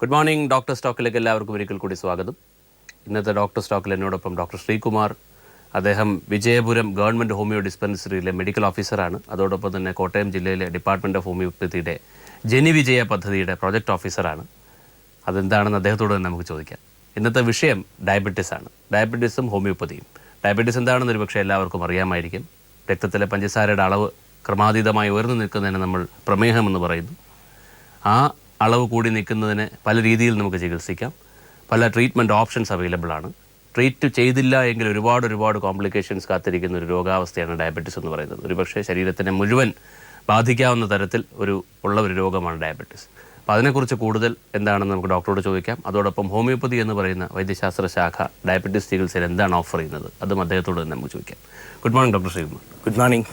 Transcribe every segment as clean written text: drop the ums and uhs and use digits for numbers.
Good morning doctor സ്റ്റോക്കിലേക്ക് എല്ലാവർക്കും ഒരിക്കൽ കൂടി സ്വാഗതം. ഇന്നത്തെ ഡോക്ടർ സ്റ്റോക്കിൽ എന്നോടൊപ്പം ഡോക്ടർ ശ്രീകുമാർ. അദ്ദേഹം വിജയപുരം ഗവൺമെൻറ് ഹോമിയോ ഡിസ്പെൻസറിയിലെ മെഡിക്കൽ ഓഫീസറാണ്. അതോടൊപ്പം തന്നെ കോട്ടയം ജില്ലയിലെ ഡിപ്പാർട്ട്മെൻറ്റ് ഓഫ് ഹോമിയോപ്പതിയുടെ ജനിവിജയ പദ്ധതിയുടെ പ്രോജക്റ്റ് ഓഫീസറാണ്. അതെന്താണെന്ന് അദ്ദേഹത്തോട് തന്നെ നമുക്ക് ചോദിക്കാം. ഇന്നത്തെ വിഷയം ഡയബറ്റീസ് ആണ്. ഡയബറ്റീസും ഹോമിയോപ്പതിയും. ഡയബറ്റീസ് എന്താണെന്ന് ഒരുപക്ഷെ എല്ലാവർക്കും അറിയാമായിരിക്കും. രക്തത്തിലെ പഞ്ചസാരയുടെ അളവ് ക്രമാതീതമായി ഉയർന്നു നിൽക്കുന്നതിന് നമ്മൾ പ്രമേഹം എന്ന് പറയുന്നു. ആ അളവ് കൂടി നിൽക്കുന്നതിന് പല രീതിയിൽ നമുക്ക് ചികിത്സിക്കാം. പല ട്രീറ്റ്മെൻറ്റ് ഓപ്ഷൻസ് അവൈലബിൾ ആണ്. ട്രീറ്റ് ചെയ്തില്ല എങ്കിൽ ഒരുപാട് കോംപ്ലിക്കേഷൻസ് കാത്തിരിക്കുന്ന ഒരു രോഗാവസ്ഥയാണ് ഡയബറ്റീസ് എന്ന് പറയുന്നത്. ഒരുപക്ഷെ ശരീരത്തിനെ മുഴുവൻ ബാധിക്കാവുന്ന തരത്തിൽ ഉള്ള ഒരു രോഗമാണ് ഡയബറ്റീസ്. അപ്പോൾ അതിനെക്കുറിച്ച് കൂടുതൽ എന്താണെന്ന് നമുക്ക് ഡോക്ടറോട് ചോദിക്കാം. അതോടൊപ്പം ഹോമിയോപ്പതി എന്ന് പറയുന്ന വൈദ്യശാസ്ത്ര ശാഖ ഡയബറ്റീസ് ചികിത്സയിൽ എന്താണ് ഓഫർ ചെയ്യുന്നത് അതും അദ്ദേഹത്തോട് തന്നെ നമുക്ക് ചോദിക്കാം. Good morning doctor Sreekumar. Good morning.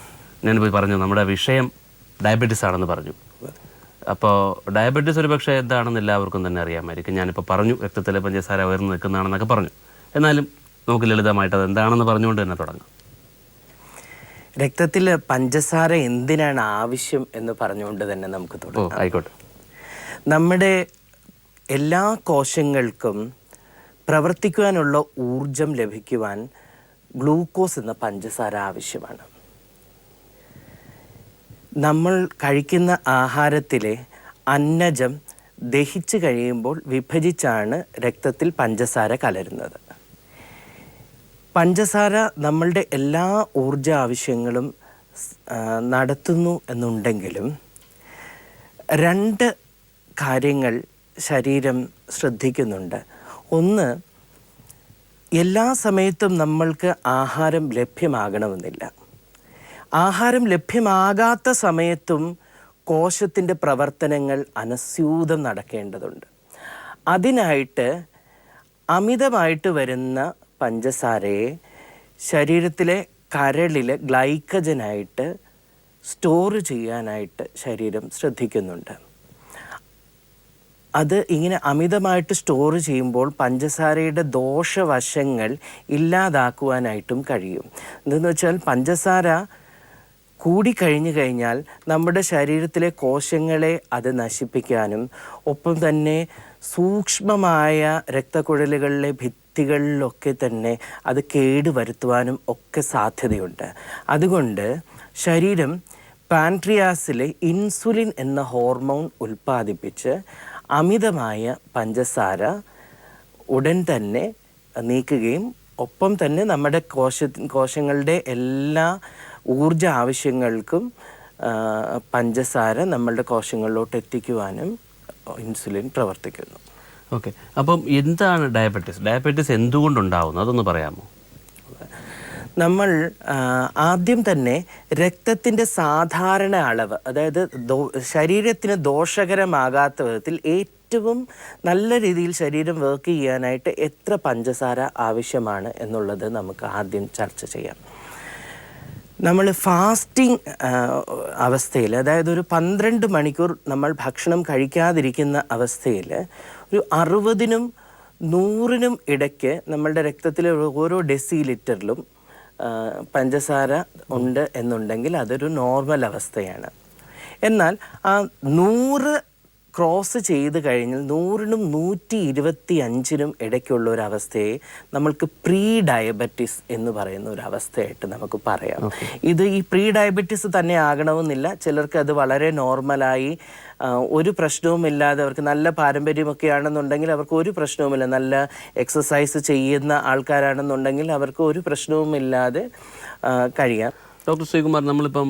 ഞാനിപ്പോൾ പറഞ്ഞു നമ്മുടെ വിഷയം ഡയബറ്റീസ് ആണെന്ന് പറഞ്ഞു. അപ്പോൾ ഡയബറ്റീസ് ഒരു പക്ഷേ എന്താണെന്ന് എല്ലാവർക്കും തന്നെ അറിയാമായിരിക്കും. ഞാനിപ്പോൾ പറഞ്ഞു രക്തത്തിലെ പഞ്ചസാര ഉയർന്നു നിൽക്കുന്നതാണെന്നൊക്കെ പറഞ്ഞു. എന്നാലും നമുക്ക് ലളിതമായിട്ട് അത് എന്താണെന്ന് പറഞ്ഞുകൊണ്ട് തന്നെ തുടങ്ങാം. രക്തത്തിൽ പഞ്ചസാര എന്തിനാണ് ആവശ്യം എന്ന് പറഞ്ഞുകൊണ്ട് തന്നെ നമുക്ക് തുടങ്ങാം. ആയിക്കോട്ടെ. നമ്മുടെ എല്ലാ കോശങ്ങൾക്കും പ്രവർത്തിക്കുവാനുള്ള ഊർജം ലഭിക്കുവാൻ ഗ്ലൂക്കോസ് എന്ന പഞ്ചസാര ആവശ്യമാണ്. നമ്മൾ കഴിക്കുന്ന ആഹാരത്തിലെ അന്നജം ദഹിച്ചു കഴിയുമ്പോൾ വിഭജിച്ചാണ് രക്തത്തിൽ പഞ്ചസാര കലരുന്നത്. പഞ്ചസാര നമ്മളുടെ എല്ലാ ഊർജ ആവശ്യങ്ങളും നടത്തുന്നു എന്നുണ്ടെങ്കിലും രണ്ട് കാര്യങ്ങൾ ശരീരം ശ്രദ്ധിക്കുന്നുണ്ട്. ഒന്ന്, എല്ലാ സമയത്തും നമ്മൾക്ക് ആഹാരം ലഭ്യമാകണമെന്നില്ല. ആഹാരം ലഭ്യമാകാത്ത സമയത്തും കോശത്തിൻ്റെ പ്രവർത്തനങ്ങൾ അനസ്യൂതം നടക്കേണ്ടതുണ്ട്. അതിനായിട്ട് അമിതമായിട്ട് വരുന്ന പഞ്ചസാരയെ ശരീരത്തിലെ കരളിൽ ഗ്ലൈക്കജനായിട്ട് സ്റ്റോർ ചെയ്യാനായിട്ട് ശരീരം ശ്രദ്ധിക്കുന്നുണ്ട്. അത് ഇങ്ങനെ അമിതമായിട്ട് സ്റ്റോർ ചെയ്യുമ്പോൾ പഞ്ചസാരയുടെ ദോഷവശങ്ങൾ ഇല്ലാതാക്കുവാനായിട്ടും കഴിയും. എന്തെന്ന് വെച്ചാൽ പഞ്ചസാര കൂടിക്കഴിഞ്ഞു കഴിഞ്ഞാൽ നമ്മുടെ ശരീരത്തിലെ കോശങ്ങളെ അത് നശിപ്പിക്കാനും ഒപ്പം തന്നെ സൂക്ഷ്മമായ രക്തക്കുഴലുകളിലെ ഭിത്തികളിലൊക്കെ തന്നെ അത് കേടുവരുത്തുവാനും ഒക്കെ സാധ്യതയുണ്ട്. അതുകൊണ്ട് ശരീരം പാൻക്രിയാസിലെ ഇൻസുലിൻ എന്ന ഹോർമോൺ ഉൽപ്പാദിപ്പിച്ച് അമിതമായ പഞ്ചസാര ഉടൻ തന്നെ നീക്കുകയും ഒപ്പം തന്നെ നമ്മുടെ കോശങ്ങളുടെ എല്ലാ ഊർജ ആവശ്യങ്ങൾക്കും പഞ്ചസാര നമ്മളുടെ കോശങ്ങളിലോട്ട് എത്തിക്കുവാനും ഇൻസുലിൻ പ്രവർത്തിക്കുന്നു. ഓക്കെ. അപ്പം എന്താണ് ഡയബറ്റീസ്? ഡയബറ്റീസ് എന്തുകൊണ്ടുണ്ടാവുന്നു അതൊന്ന് പറയാമോ? നമ്മൾ ആദ്യം തന്നെ രക്തത്തിൻ്റെ സാധാരണ അളവ്, അതായത് ശരീരത്തിന് ദോഷകരമാകാത്ത വിധത്തിൽ ഏറ്റവും നല്ല രീതിയിൽ ശരീരം വർക്ക് ചെയ്യാനായിട്ട് എത്ര പഞ്ചസാര ആവശ്യമാണ് എന്നുള്ളത് നമുക്ക് ആദ്യം ചർച്ച ചെയ്യാം. നമ്മൾ ഫാസ്റ്റിംഗ് അവസ്ഥയിൽ, അതായത് ഒരു 12 മണിക്കൂർ നമ്മൾ ഭക്ഷണം കഴിക്കാതിരിക്കുന്ന അവസ്ഥയിൽ ഒരു 60നും 100നും ഇടയ്ക്ക് നമ്മളുടെ രക്തത്തിലെ ഓരോ ഡെസിലിറ്ററിലും പഞ്ചസാര ഉണ്ട് എന്നുണ്ടെങ്കിൽ അതൊരു നോർമൽ അവസ്ഥയാണ്. എന്നാൽ ആ 100 ക്രോസ് ചെയ്ത് കഴിഞ്ഞാൽ 100നും 125നും ഇടയ്ക്കുള്ള ഒരു അവസ്ഥയെ നമ്മൾക്ക് പ്രീ ഡയബറ്റീസ് എന്ന് പറയുന്ന ഒരു അവസ്ഥയായിട്ട് നമുക്ക് പറയാം. ഇത് ഈ പ്രീ ഡയബറ്റീസ് തന്നെ ആകണമെന്നില്ല. ചിലർക്ക് അത് വളരെ നോർമലായി ഒരു പ്രശ്നവുമില്ലാതെ, അവർക്ക് നല്ല പാരമ്പര്യമൊക്കെ ആണെന്നുണ്ടെങ്കിൽ അവർക്ക് ഒരു പ്രശ്നവുമില്ല, നല്ല എക്സസൈസ് ചെയ്യുന്ന ആൾക്കാരാണെന്നുണ്ടെങ്കിൽ അവർക്ക് ഒരു പ്രശ്നവുമില്ലാതെ കഴിയാം. ഡോക്ടർ ശ്രീകുമാർ, നമ്മളിപ്പം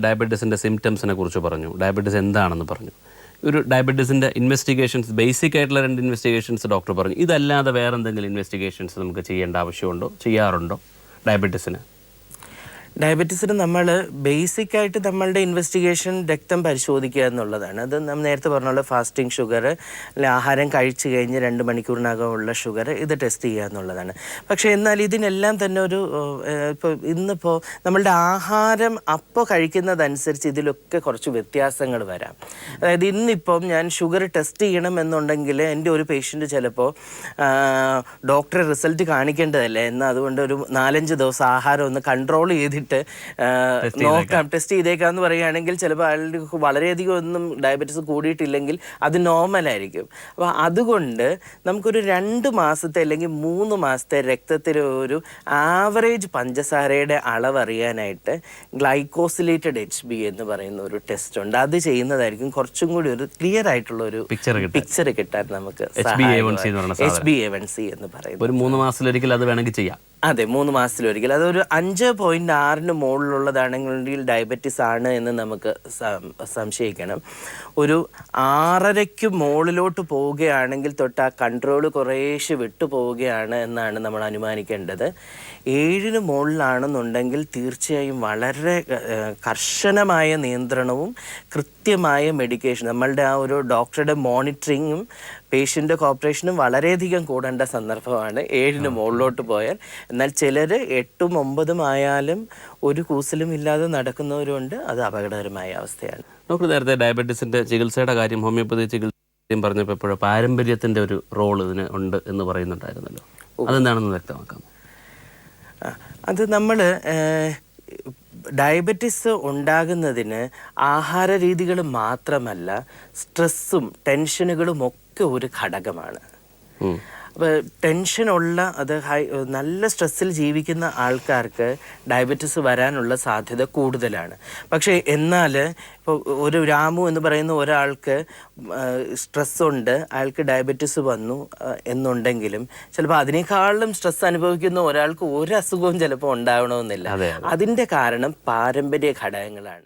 ഡയബറ്റീസിൻ്റെ സിംറ്റംസിനെ കുറിച്ച് പറഞ്ഞു, ഡയബറ്റീസ് എന്താണെന്ന് പറഞ്ഞു. ഒരു ഡയബറ്റീസിൻ്റെ ഇൻവെസ്റ്റിഗേഷൻസ്, ബേസിക് ആയിട്ടുള്ള 2 ഇൻവെസ്റ്റിഗേഷൻസ് ഡോക്ടർ പറഞ്ഞു. ഇതല്ലാതെ വേറെ എന്തെങ്കിലും ഇൻവെസ്റ്റിഗേഷൻസ് നമുക്ക് ചെയ്യേണ്ട ആവശ്യമുണ്ടോ, ചെയ്യാറുണ്ടോ ഡയബറ്റീസിന്? ഡയബറ്റീസിന് നമ്മൾ ബേസിക്കായിട്ട് നമ്മളുടെ ഇൻവെസ്റ്റിഗേഷൻ രക്തം പരിശോധിക്കുക എന്നുള്ളതാണ്. അത് നമ്മൾ നേരത്തെ പറഞ്ഞുള്ള ഫാസ്റ്റിംഗ് ഷുഗർ, അല്ലെ ആഹാരം കഴിച്ചു കഴിഞ്ഞ് 2 മണിക്കൂറിനകമുള്ള ഷുഗർ, ഇത് ടെസ്റ്റ് ചെയ്യുക എന്നുള്ളതാണ്. പക്ഷേ എന്നാൽ ഇതിനെല്ലാം തന്നെ ഒരു ഇന്നിപ്പോൾ നമ്മളുടെ ആഹാരം അപ്പോൾ കഴിക്കുന്നതനുസരിച്ച് ഇതിലൊക്കെ കുറച്ച് വ്യത്യാസങ്ങൾ വരാം. അതായത് ഇന്നിപ്പം ഞാൻ ഷുഗർ ടെസ്റ്റ് ചെയ്യണം എന്നുണ്ടെങ്കിൽ എൻ്റെ ഒരു പേഷ്യൻറ്റ് ചിലപ്പോൾ ഡോക്ടറെ റിസൾട്ട് കാണിക്കേണ്ടതല്ലേ, എന്നാൽ അതുകൊണ്ട് ഒരു 4-5 ദിവസം ആഹാരം ഒന്ന് കൺട്രോൾ ചെയ്തിട്ട് ആയിട്ട് നോക്കാം, ടെസ്റ്റ് ചെയ്തേക്കാം എന്ന് പറയുകയാണെങ്കിൽ ചിലപ്പോൾ അയാളുടെ വളരെയധികം ഒന്നും ഡയബറ്റീസ് കൂടിയിട്ടില്ലെങ്കിൽ അത് നോർമലായിരിക്കും. അപ്പോൾ അതുകൊണ്ട് നമുക്കൊരു 2 മാസത്തെ അല്ലെങ്കിൽ 3 മാസത്തെ രക്തത്തിലെ ഒരു ആവറേജ് പഞ്ചസാരയുടെ അളവ് അറിയാനായിട്ട് ഗ്ലൈക്കോസിലേറ്റഡ് HB എന്ന് പറയുന്ന ഒരു ടെസ്റ്റ് ഉണ്ട്. അത് ചെയ്യുന്നതായിരിക്കും കുറച്ചും കൂടി ഒരു ക്ലിയർ ആയിട്ടുള്ള ഒരു പിക്ചർ കിട്ടാൻ നമുക്ക്. HbA1c എന്ന് പറയുന്നത് ഒരു 3 മാസത്തിലൊരിക്കൽ അത് വേണമെങ്കിൽ ചെയ്യാം. അതെ, 3 മാസത്തിലൊരിക്കൽ. അതൊരു 5.6 മുകളിലുള്ളതാണെങ്കിൽ ഡയബറ്റീസ് ആണ് എന്ന് നമുക്ക് സംശയിക്കണം. ഒരു 6.5 മുകളിലോട്ട് പോവുകയാണെങ്കിൽ തൊട്ട് ആ കൺട്രോൾ കുറേശ്ശെ വിട്ടു പോവുകയാണ് എന്നാണ് നമ്മൾ അനുമാനിക്കേണ്ടത്. 7 മുകളിലാണെന്നുണ്ടെങ്കിൽ തീർച്ചയായും വളരെ കർശനമായ നിയന്ത്രണവും കൃത്യമായ മെഡിക്കേഷൻ, നമ്മളുടെ ആ ഒരു ഡോക്ടറുടെ മോണിറ്ററിങ്ങും പേഷ്യൻ്റ് കോപ്പറേഷനും വളരെയധികം കൂടേണ്ട സന്ദർഭമാണ് 7 മുകളിലോട്ട് പോയാൽ. എന്നാൽ ചിലർ 8ഉം 9ഉം ആയാലും ഒരു കൂസലും ഇല്ലാതെ നടക്കുന്നവരുണ്ട്. അത് അപകടകരമായ അവസ്ഥയാണ്. ഡോക്ടർ നേരത്തെ ഡയബറ്റീസിന്റെ ചികിത്സയുടെ കാര്യം, ഹോമിയോപ്പതി ചികിത്സയും പറഞ്ഞപ്പോൾ എപ്പോഴും പാരമ്പര്യത്തിന്റെ ഒരു റോൾ ഇതിന് ഉണ്ട് എന്ന് പറയുന്നുണ്ടായിരുന്നല്ലോ, അതെന്താണെന്ന് വ്യക്തമാക്കാം. അത് നമ്മൾ ഡയബറ്റീസ് ഉണ്ടാകുന്നതിന് ആഹാര രീതികൾ മാത്രമല്ല, സ്ട്രെസ്സും ടെൻഷനുകളും ഒക്കെ ഒരു ഘടകമാണ്. അപ്പോൾ ടെൻഷനുള്ള നല്ല സ്ട്രെസ്സിൽ ജീവിക്കുന്ന ആൾക്കാർക്ക് ഡയബറ്റീസ് വരാനുള്ള സാധ്യത കൂടുതലാണ്. പക്ഷേ എന്നാൽ ഇപ്പോൾ ഒരു രാമു എന്ന് പറയുന്ന ഒരാൾക്ക് സ്ട്രെസ്സുണ്ട്, അയാൾക്ക് ഡയബറ്റീസ് വന്നു എന്നുണ്ടെങ്കിലും ചിലപ്പോൾ അതിനേക്കാളും സ്ട്രെസ് അനുഭവിക്കുന്ന ഒരാൾക്ക് ഒരു അസുഖവും ചിലപ്പോൾ ഉണ്ടാവണമെന്നില്ല. അതിൻ്റെ കാരണം പാരമ്പര്യ ഘടകങ്ങളാണ്.